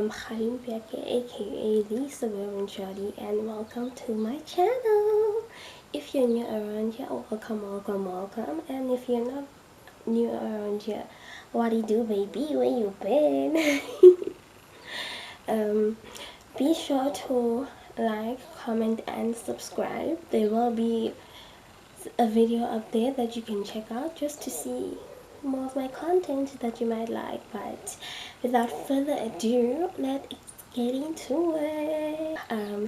am Halim Piake, aka the Suburban Shorty, and welcome to my channel. If you're new around here, welcome. And if you're not new around here, what do you do, baby? Where you been? Be sure to like, comment, and subscribe. There will be a video up there that you can check out just to see more of my content that you might like. But without further ado, let's get into it.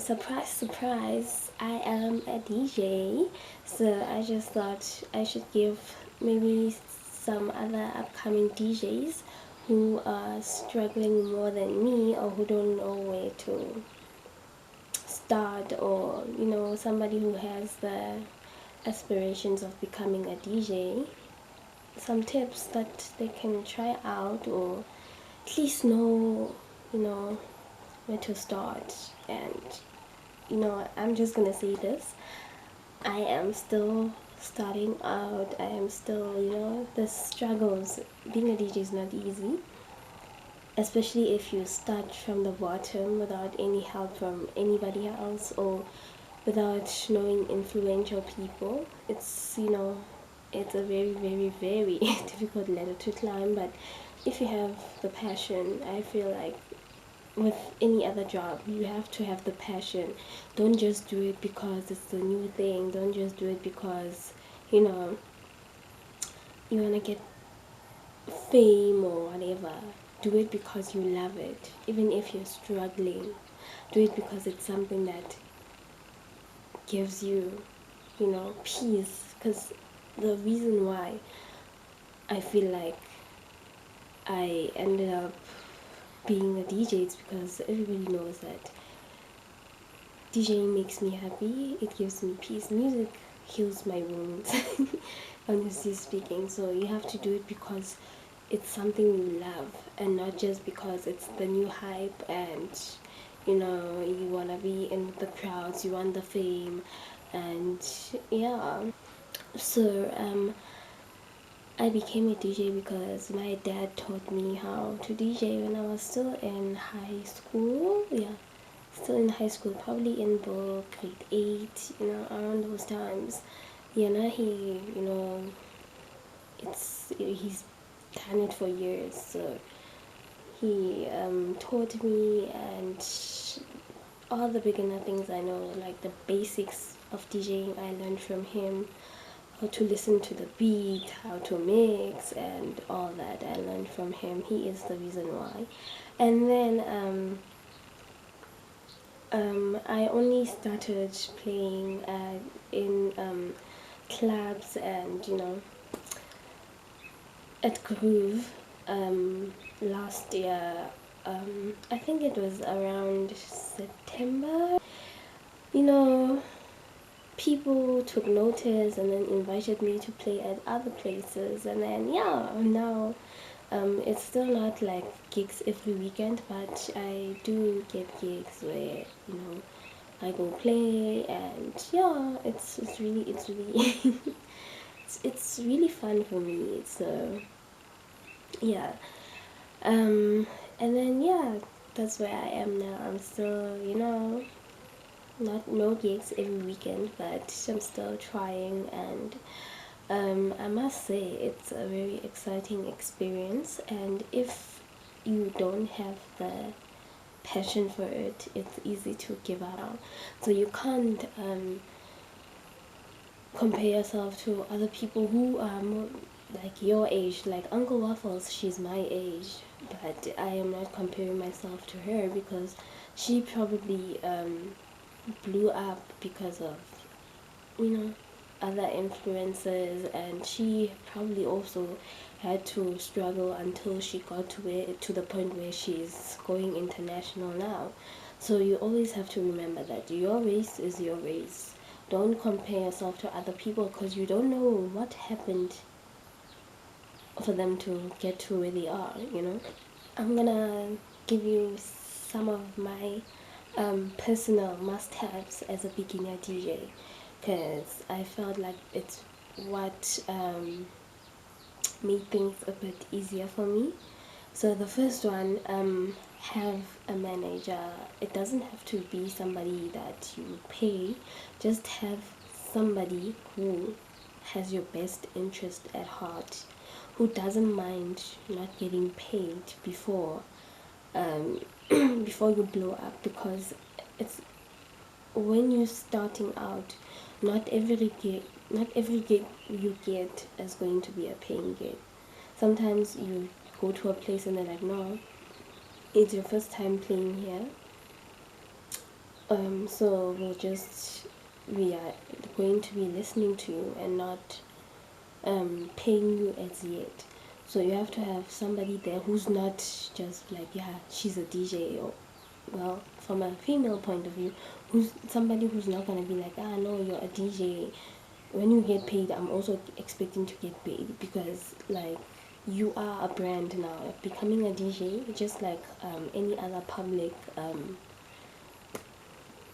Surprise, I am a DJ, so I just thought I should give maybe some other upcoming DJs who are struggling more than me, or who don't know where to start, or somebody who has the aspirations of becoming a DJ, some tips that they can try out, or at least know where to start. And I'm just gonna say this, I am still starting out. I am still, the struggles. Being a DJ is not easy, especially if you start from the bottom without any help from anybody else, or without knowing influential people. It's it's a very difficult ladder to climb. But if you have the passion, I feel like with any other job, you have to have the passion. Don't just do it because it's the new thing. Don't just do it because you want to get fame or whatever. Do it because you love it. Even if you're struggling, do it because it's something that gives you peace. Because the reason why I feel like I ended up being a DJ is because everybody knows that DJing makes me happy. It gives me peace. Music heals my wounds, honestly speaking. So you have to do it because it's something you love, and not just because it's the new hype and you want to be in the crowds, you want the fame. And yeah, so I became a DJ because my dad taught me how to DJ when I was still in high school. Yeah, still in high school, probably in the grade 8, around those times. He he's done it for years, so he taught me, and all the beginner things I know, like the basics of DJing, I learned from him. How to listen to the beat, how to mix, and all that I learned from him. He is the reason why. And then I only started playing in clubs and at Groove last year. I think it was around September. People took notice and then invited me to play at other places. And then now it's still not like gigs every weekend, but I do get gigs where I go play. And it's really it's really fun for me. So yeah, and then that's where I am now. I'm still no gigs every weekend, but I'm still trying. And I must say it's a very exciting experience. And if you don't have the passion for it, it's easy to give up. So you can't compare yourself to other people who are more like your age. Like Uncle Waffles, she's my age, but I am not comparing myself to her, because she probably blew up because of other influences, and she probably also had to struggle until she got to the point where she's going international now. So you always have to remember that your race is your race. Don't compare yourself to other people, because you don't know what happened for them to get to where they are. I'm gonna give you some of my personal must-haves as a beginner DJ, because I felt like it's what made things a bit easier for me. So the first one, have a manager. It doesn't have to be somebody that you pay, just have somebody who has your best interest at heart, who doesn't mind not getting paid before before you blow up, because it's when you're starting out, not every gig you get is going to be a paying gig. Sometimes you go to a place and they're like, no, it's your first time playing here, so we are going to be listening to you and not paying you as yet. So you have to have somebody there who's not just like, yeah, she's a DJ, or, well, from a female point of view, who's somebody who's not gonna be like, ah, no, you're a DJ. When you get paid, I'm also expecting to get paid, because like you are a brand now. Becoming a DJ, just like any other public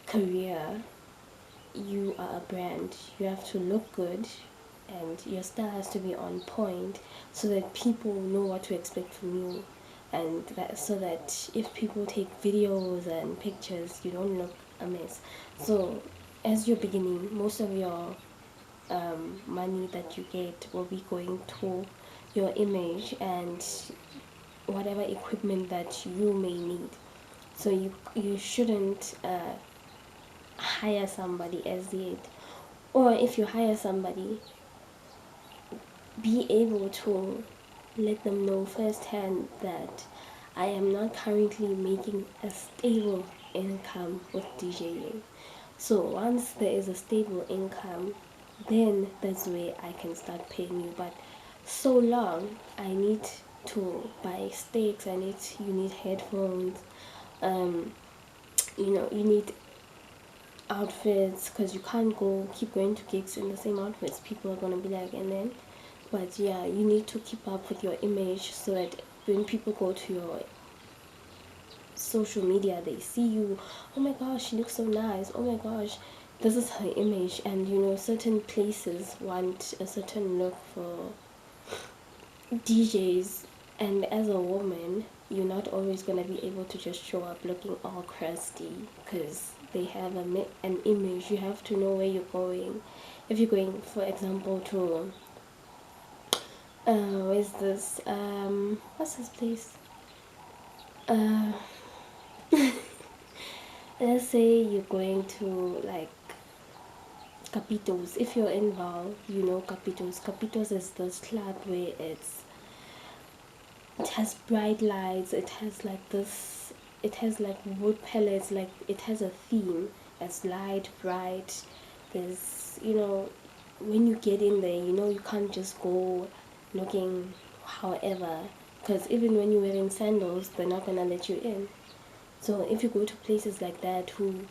career, you are a brand. You have to look good, and your style has to be on point, so that people know what to expect from you, and so that if people take videos and pictures, you don't look a mess. So as you're beginning, most of your money that you get will be going to your image and whatever equipment that you may need. So you shouldn't hire somebody as yet, or if you hire somebody, be able to let them know firsthand that I am not currently making a stable income with DJing. So once there is a stable income, then that's where I can start paying you. But so long, I need to buy sticks, you need headphones, you need outfits, because you can't keep going to gigs in the same outfits. People are gonna be like, and then, but yeah, you need to keep up with your image, so that when people go to your social media, they see you, oh my gosh, she looks so nice, oh my gosh, this is her image. And certain places want a certain look for DJs, and as a woman, you're not always going to be able to just show up looking all crusty, because they have an image. You have to know where you're going. If you're going, for example, to where's this what's this place, let's say you're going to like Capitos. If you're involved, Capitos is this club where it has bright lights, it has like wood pellets, like it has a theme. It's light, bright. There's when you get in there, you can't just go looking however, because even when you're wearing sandals, they're not gonna let you in. So if you go to places like that, who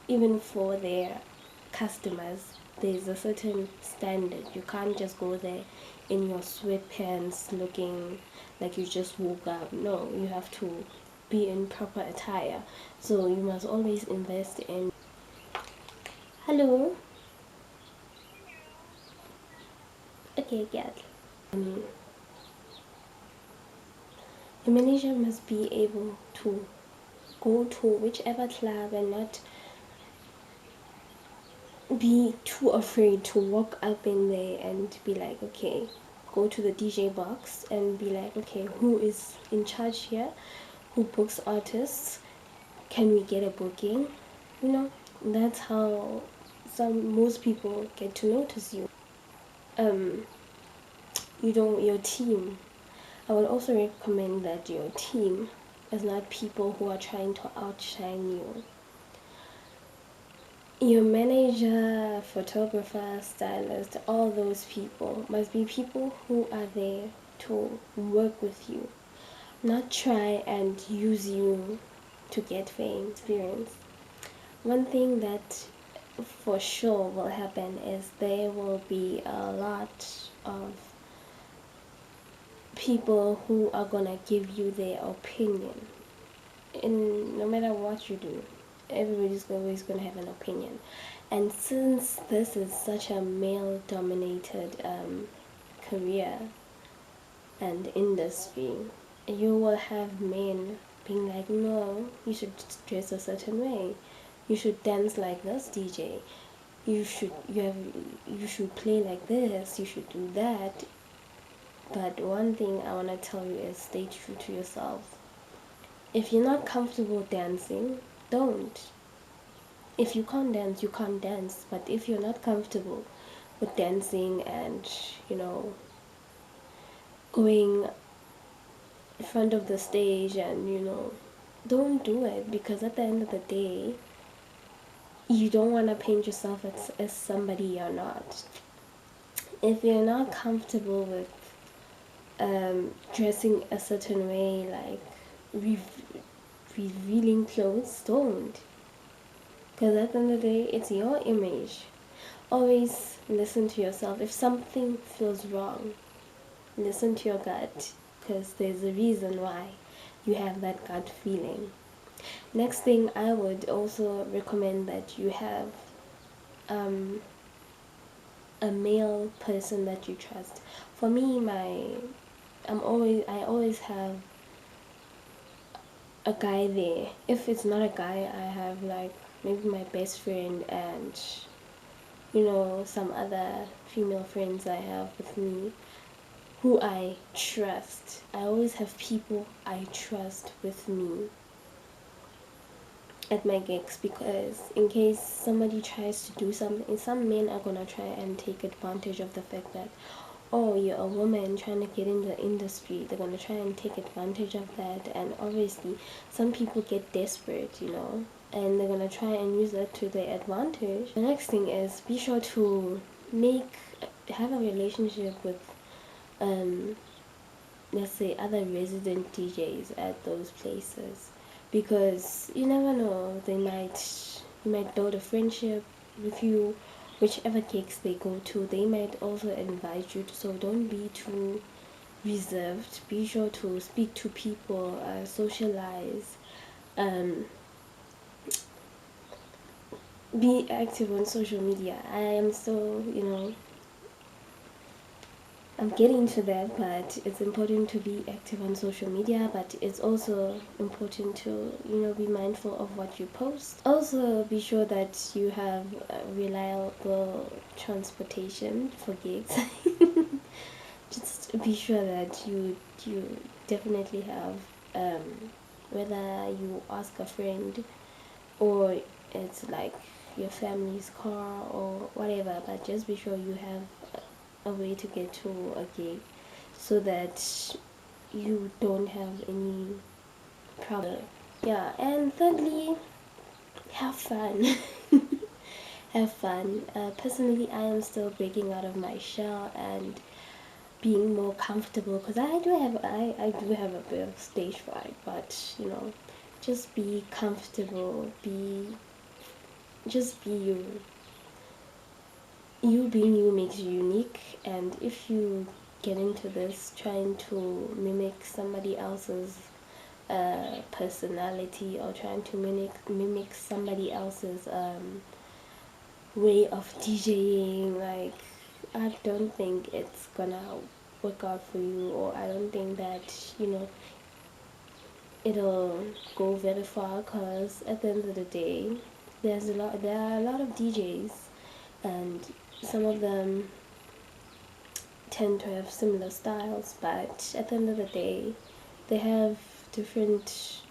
even for their customers, there's a certain standard. You can't just go there in your sweatpants looking like you just woke up. No, you have to be in proper attire. So you must always invest in. Hello. Okay, get. The manager must be able to go to whichever club and not be too afraid to walk up in there and be like, okay, go to the DJ box and be like, okay, who is in charge here, who books artists, can we get a booking? That's how most people get to notice you. Your team, I would also recommend that your team is not people who are trying to outshine you. Your manager, photographer, stylist, all those people must be people who are there to work with you, not try and use you to get fame, experience. One thing that for sure will happen is there will be a lot of people who are gonna give you their opinion. And no matter what you do, everybody's always going to have an opinion. And since this is such a male dominated career, and industry. You will have men being like, no, you should dress a certain way, you should dance like this DJ, you should play like this, you should do that. But one thing I want to tell you is stay true to yourself. If you're not comfortable dancing, don't. If you can't dance, you can't dance. But if you're not comfortable with dancing and, going in front of the stage and, don't do it, because at the end of the day, you don't want to paint yourself as somebody you're not. If you're not comfortable with dressing a certain way, like revealing clothes, don't. Because at the end of the day, it's your image. Always listen to yourself. If something feels wrong, listen to your gut, because there's a reason why you have that gut feeling. Next thing, I would also recommend that you have a male person that you trust. For me, I always have a guy there. If it's not a guy, I have like maybe my best friend and some other female friends I have with me who I trust. I always have people I trust with me at my gigs, because in case somebody tries to do something, some men are gonna try and take advantage of the fact that, oh, you're a woman trying to get in the industry. They're gonna try and take advantage of that, and obviously some people get desperate, and they're gonna try and use that to their advantage. The next thing is, be sure to have a relationship with let's say other resident DJs at those places, because you never know, you might build a friendship with you. Whichever gigs they go to, they might also invite you, so don't be too reserved. Be sure to speak to people, socialize, be active on social media. I am still, I'm getting to that, but it's important to be active on social media, but it's also important to, be mindful of what you post. Also, be sure that you have reliable transportation for gigs. Just be sure that you definitely have, whether you ask a friend or it's like your family's car or whatever, but just be sure you have a way to get to a gig so that you don't have any problem. Yeah, and thirdly, have fun. Have fun. Personally, I am still breaking out of my shell and being more comfortable, because I do have a bit of stage fright, but just be comfortable, just be you. You being you makes you unique, and if you get into this trying to mimic somebody else's personality, or trying to mimic somebody else's way of DJing, like, I don't think it's gonna work out for you, or I don't think that it'll go very far, because at the end of the day, there are a lot of DJs, and some of them tend to have similar styles, but at the end of the day, they have different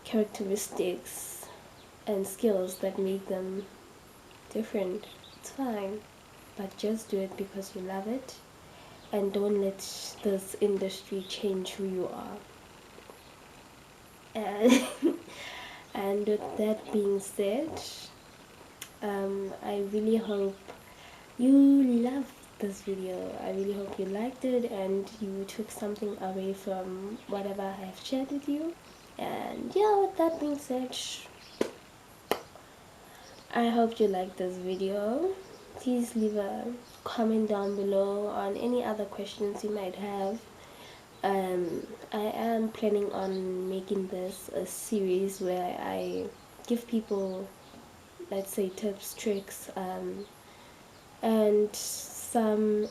characteristics and skills that make them different. It's fine, but just do it because you love it, and don't let this industry change who you are. And and with that being said, I really hope you loved this video. I really hope you liked it and you took something away from whatever I have shared with you. And yeah, with that being said, I hope you liked this video. Please leave a comment down below on any other questions you might have. I am planning on making this a series where I give people, let's say, tips, tricks, and some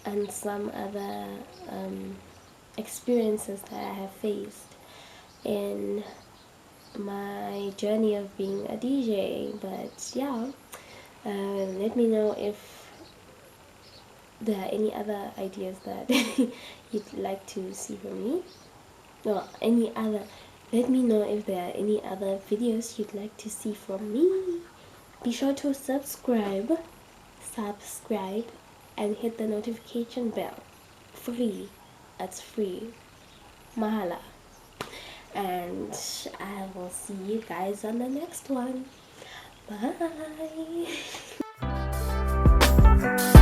and some other experiences that I have faced in my journey of being a DJ. But yeah, let me know if there are any other ideas that you'd like to see from me, or any other. Let me know if there are any other videos you'd like to see from me. Be sure to subscribe, and hit the notification bell. Free. That's free. Mahala. And I will see you guys on the next one. Bye.